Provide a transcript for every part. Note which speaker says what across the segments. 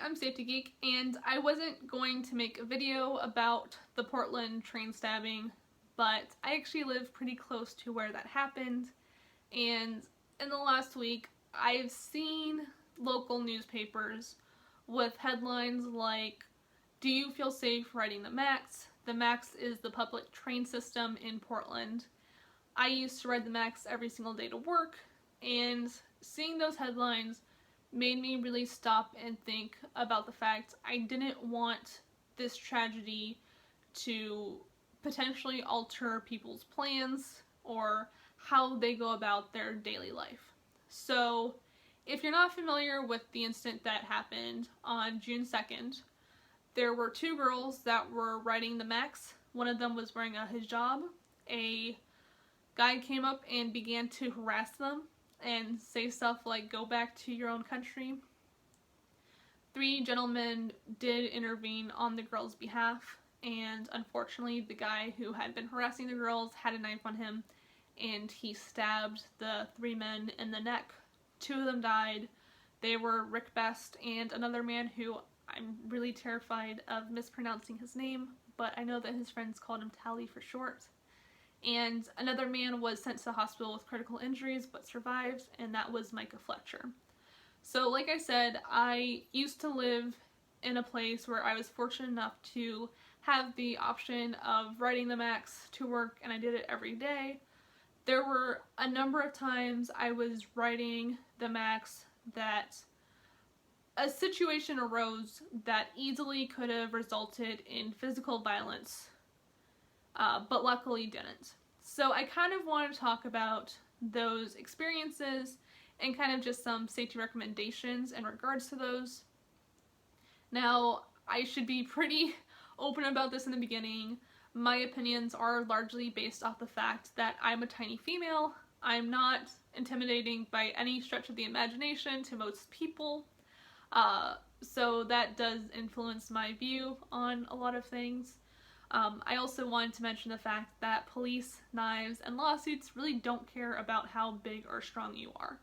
Speaker 1: I'm Safety Geek, and I wasn't going to make a video about the Portland train stabbing, but I actually live pretty close to where that happened, and in the last week I've seen local newspapers with headlines like, "Do you feel safe riding the Max? The Max is the public train system in Portland." I used to ride the Max every single day to work, and seeing those headlines made me really stop and think about the fact I didn't want this tragedy to potentially alter people's plans or how they go about their daily life. So, if you're not familiar with the incident that happened on June 2nd, there were two girls that were riding the Max. One of them was wearing a hijab. A guy came up and began to harass them and say stuff like, "Go back to your own country." Three gentlemen did intervene on the girls' behalf, and unfortunately the guy who had been harassing the girls had a knife on him, and he stabbed the three men in the neck. Two of them died. They were Rick Best and another man who I'm really terrified of mispronouncing his name, but I know that his friends called him Tally for short. And another man was sent to the hospital with critical injuries but survived, and that was Micah Fletcher. So like I said, I used to live in a place where I was fortunate enough to have the option of riding the Max to work, and I did it every day. There were a number of times I was riding the Max that a situation arose that easily could have resulted in physical violence, but luckily didn't. So I kind of want to talk about those experiences and kind of just some safety recommendations in regards to those. Now, I should be pretty open about this in the beginning. My opinions are largely based off the fact that I'm a tiny female. I'm not intimidating by any stretch of the imagination to most people. So that does influence my view on a lot of things. I also wanted to mention the fact that police, knives, and lawsuits really don't care about how big or strong you are.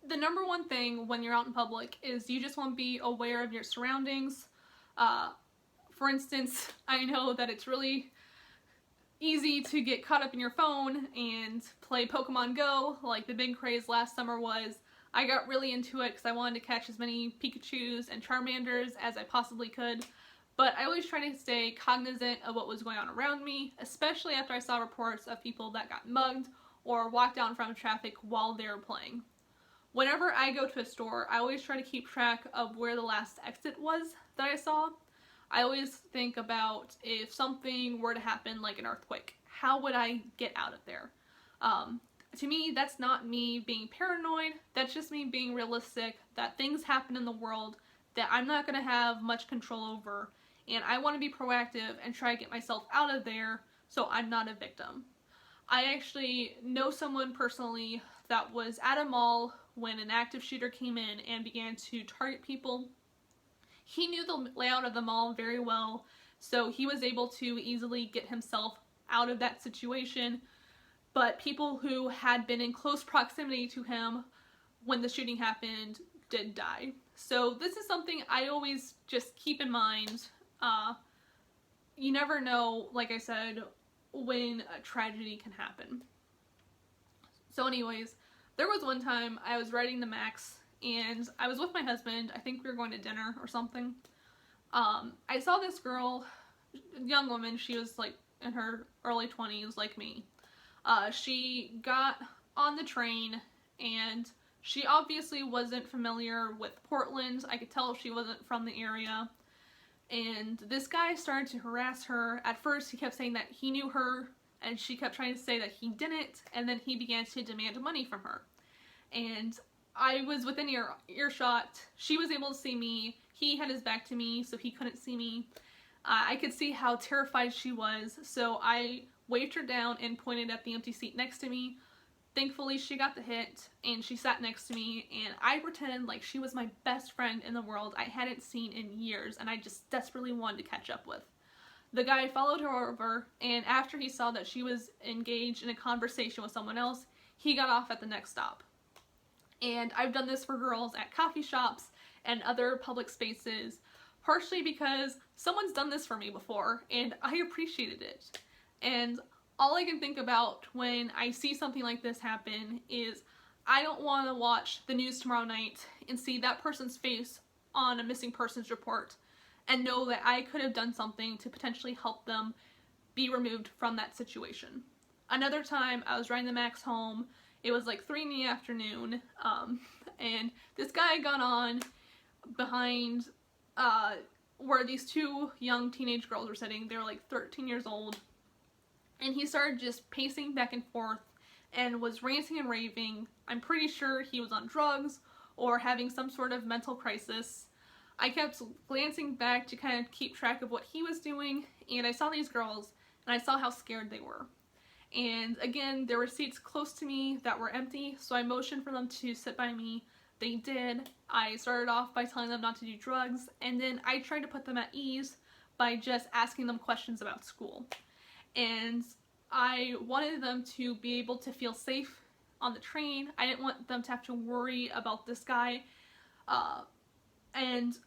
Speaker 1: The number one thing when you're out in public is you just want to be aware of your surroundings. For instance, I know that it's really easy to get caught up in your phone and play Pokemon Go, like the big craze last summer was. I got really into it because I wanted to catch as many Pikachus and Charmanders as I possibly could. But I always try to stay cognizant of what was going on around me, especially after I saw reports of people that got mugged or walked out in front of traffic while they were playing. Whenever I go to a store, I always try to keep track of where the last exit was that I saw. I always think about if something were to happen, like an earthquake, how would I get out of there? To me, that's not me being paranoid, that's just me being realistic that things happen in the world that I'm not going to have much control over, and I want to be proactive and try to get myself out of there so I'm not a victim. I actually know someone personally that was at a mall when an active shooter came in and began to target people. He knew the layout of the mall very well, so he was able to easily get himself out of that situation, but people who had been in close proximity to him when the shooting happened did die. So this is something I always just keep in mind. You never know, like I said, when a tragedy can happen. So anyways, there was one time I was riding the Max and I was with my husband. I think we were going to dinner or something. I saw this girl, young woman, she was like in her early 20s like me. She got on the train and she obviously wasn't familiar with Portland. I could tell she wasn't from the area. And this guy started to harass her. At first he kept saying that he knew her and she kept trying to say that he didn't, and then he began to demand money from her. And I was within earshot. She was able to see me. He had his back to me, so he couldn't see me. I could see how terrified she was, so I waved her down and pointed at the empty seat next to me. Thankfully, she got the hit, and she sat next to me, and I pretended like she was my best friend in the world I hadn't seen in years, and I just desperately wanted to catch up with. The guy followed her over, and after he saw that she was engaged in a conversation with someone else, he got off at the next stop. And I've done this for girls at coffee shops and other public spaces, partially because someone's done this for me before and I appreciated it. And all I can think about when I see something like this happen is I don't want to watch the news tomorrow night and see that person's face on a missing persons report and know that I could have done something to potentially help them be removed from that situation. Another time I was riding the Max home, it was like 3 in the afternoon, and this guy got on behind where these two young teenage girls were sitting. They were like 13 years old, and he started just pacing back and forth and was ranting and raving. I'm pretty sure he was on drugs or having some sort of mental crisis. I kept glancing back to kind of keep track of what he was doing, and I saw these girls and I saw how scared they were. And again, there were seats close to me that were empty, so I motioned for them to sit by me. They did. I started off by telling them not to do drugs, and then I tried to put them at ease by just asking them questions about school. And I wanted them to be able to feel safe on the train. I didn't want them to have to worry about this guy. And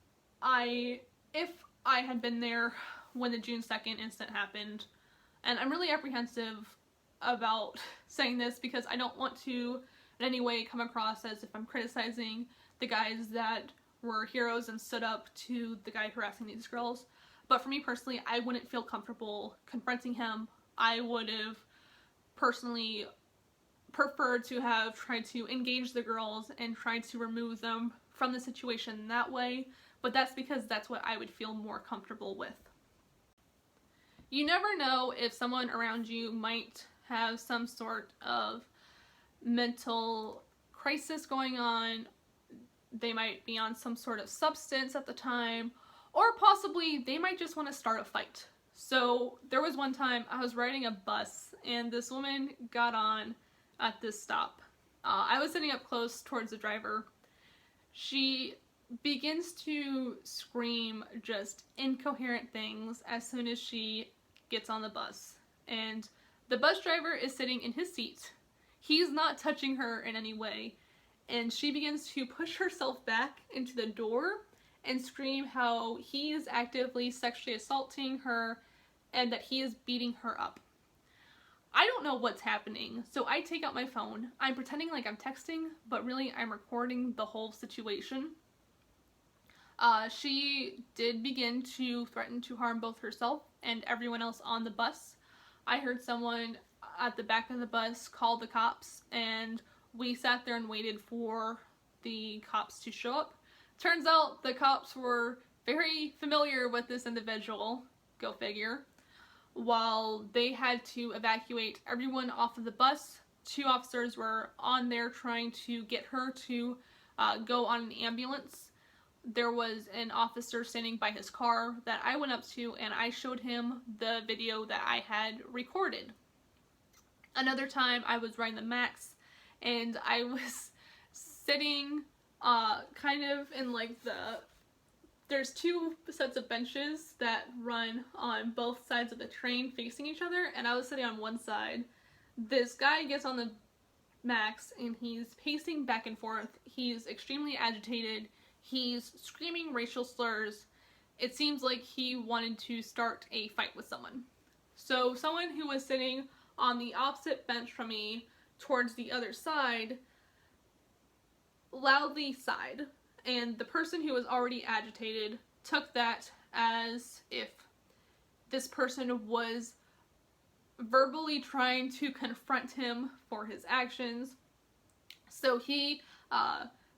Speaker 1: if I had been there when the June 2nd incident happened, and I'm really apprehensive about saying this because I don't want to in any way come across as if I'm criticizing the guys that were heroes and stood up to the guy harassing these girls. But for me personally, I wouldn't feel comfortable confronting him. I would have personally preferred to have tried to engage the girls and tried to remove them from the situation that way, but that's because that's what I would feel more comfortable with. You never know if someone around you might have some sort of mental crisis going on. They might be on some sort of substance at the time, or possibly they might just want to start a fight. So there was one time I was riding a bus and this woman got on at this stop. I was sitting up close towards the driver. She begins to scream just incoherent things as soon as she gets on the bus. And the bus driver is sitting in his seat. He's not touching her in any way. And she begins to push herself back into the door and scream how he is actively sexually assaulting her and that he is beating her up. I don't know what's happening, so I take out my phone. I'm pretending like I'm texting, but really I'm recording the whole situation. She did begin to threaten to harm both herself and everyone else on the bus. I heard someone at the back of the bus call the cops, and we sat there and waited for the cops to show up. Turns out the cops were very familiar with this individual, go figure. While they had to evacuate everyone off of the bus, 2 officers were on there trying to get her to go on an ambulance. There was an officer standing by his car that I went up to and I showed him the video that I had recorded. Another time I was riding the Max and I was sitting kind of in like there's 2 sets of benches that run on both sides of the train facing each other, and I was sitting on one side. This guy gets on the Max and he's pacing back and forth. He's extremely agitated. He's screaming racial slurs. It seems like he wanted to start a fight with someone. So someone who was sitting on the opposite bench from me towards the other side loudly sighed. And the person who was already agitated took that as if this person was verbally trying to confront him for his actions. So he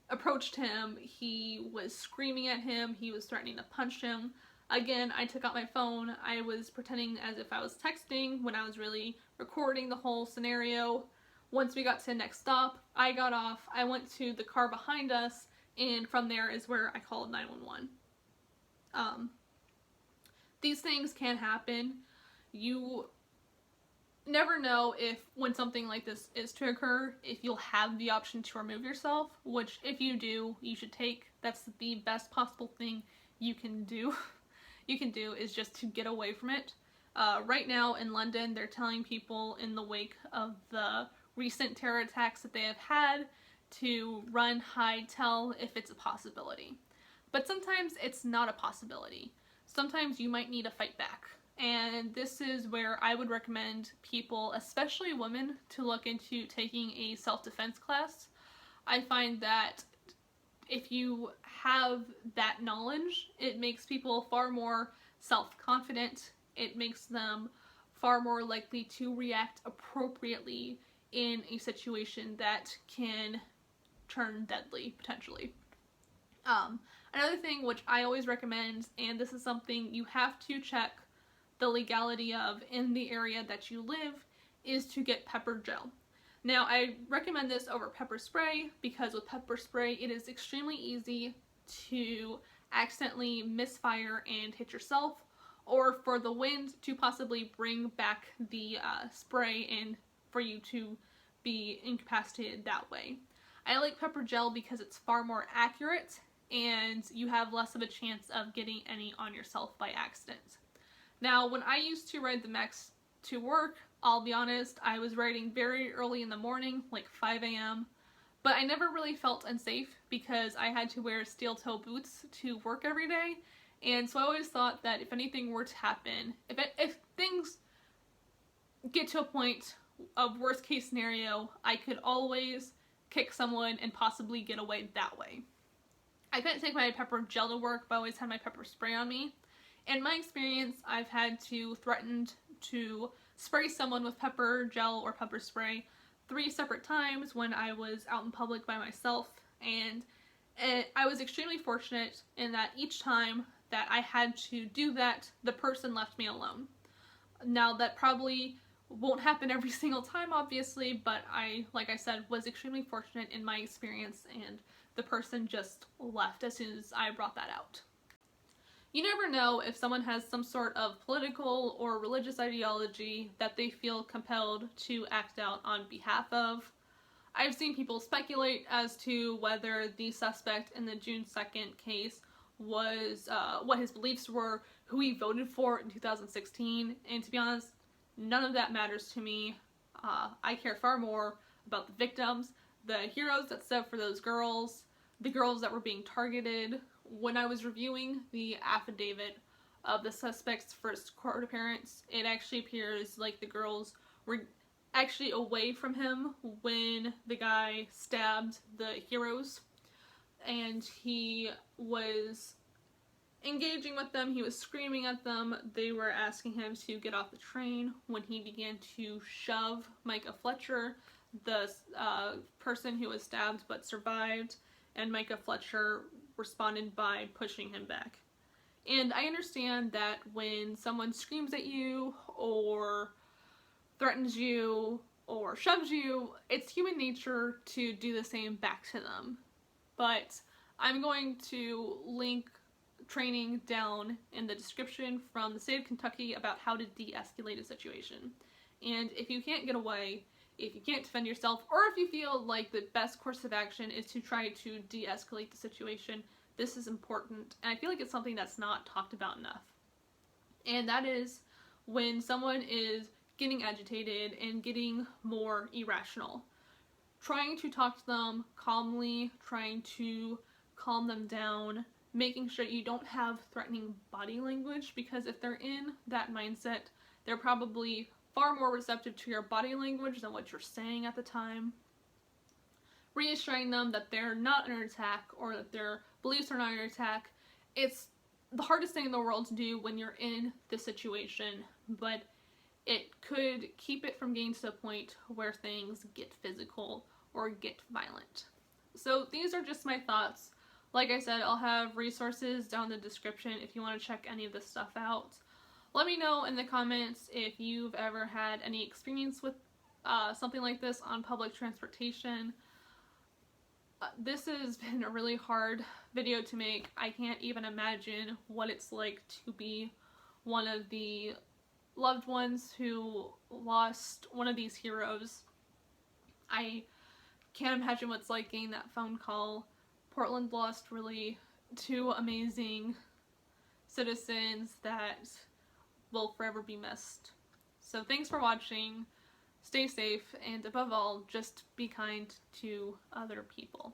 Speaker 1: approached him, he was screaming at him, he was threatening to punch him. Again, I took out my phone. I was pretending as if I was texting when I was really recording the whole scenario. Once we got to the next stop, I got off, I went to the car behind us, and from there is where I called 911. These things can happen. You never know if, when something like this is to occur, if you'll have the option to remove yourself, which if you do, you should take. That's the best possible thing you can do. Is just to get away from it. Right now in London, they're telling people in the wake of the recent terror attacks that they have had to run, hide, tell if it's a possibility. But sometimes it's not a possibility. Sometimes you might need to fight back. And this is where I would recommend people, especially women, to look into taking a self-defense class. I find that if you have that knowledge, it makes people far more self-confident. It makes them far more likely to react appropriately in a situation that can turn deadly, potentially. Another thing which I always recommend, and this is something you have to check the legality of in the area that you live, is to get pepper gel. Now, I recommend this over pepper spray because with pepper spray, it is extremely easy to accidentally misfire and hit yourself, or for the wind to possibly bring back the spray and for you to be incapacitated that way. I like pepper gel because it's far more accurate and you have less of a chance of getting any on yourself by accident. Now, when I used to ride the Max to work, I'll be honest, I was riding very early in the morning, like 5 a.m., but I never really felt unsafe because I had to wear steel-toe boots to work every day, and so I always thought that if anything were to happen, if things get to a point of worst case scenario, I could always kick someone and possibly get away that way. I couldn't take my pepper gel to work, but I always had my pepper spray on me. In my experience, I've had to threaten to spray someone with pepper gel or pepper spray 3 separate times when I was out in public by myself, and I was extremely fortunate in that each time that I had to do that, the person left me alone. Now, that probably won't happen every single time, obviously, but like I said, was extremely fortunate in my experience, and the person just left as soon as I brought that out. You never know if someone has some sort of political or religious ideology that they feel compelled to act out on behalf of. I've seen people speculate as to whether the suspect in the June 2nd case was what his beliefs were, who he voted for in 2016, and to be honest, none of that matters to me. I care far more about the victims, the heroes that stood up for those girls, the girls that were being targeted. When I was reviewing the affidavit of the suspect's first court appearance, it actually appears like the girls were actually away from him when the guy stabbed the heroes, and he was engaging with them, he was screaming at them, they were asking him to get off the train when he began to shove Micah Fletcher, the person who was stabbed but survived, and Micah Fletcher responded by pushing him back. And I understand that when someone screams at you or threatens you or shoves you, it's human nature to do the same back to them. But I'm going to link training down in the description from the state of Kentucky about how to de-escalate a situation. And if you can't get away, if you can't defend yourself, or if you feel like the best course of action is to try to de-escalate the situation, this is important, and I feel like it's something that's not talked about enough. And that is when someone is getting agitated and getting more irrational. Trying to talk to them calmly, trying to calm them down, making sure you don't have threatening body language, because if they're in that mindset, they're probably far more receptive to your body language than what you're saying at the time. Reassuring them that they're not under attack or that their beliefs are not under attack. It's the hardest thing in the world to do when you're in this situation, but it could keep it from getting to the point where things get physical or get violent. So these are just my thoughts. Like I said, I'll have resources down in the description if you want to check any of this stuff out. Let me know in the comments if you've ever had any experience with something like this on public transportation. This has been a really hard video to make. I can't even imagine what it's like to be one of the loved ones who lost one of these heroes. I can't imagine what it's like getting that phone call. Portland lost really 2 amazing citizens that will forever be missed. So thanks for watching. Stay safe, and above all, just be kind to other people.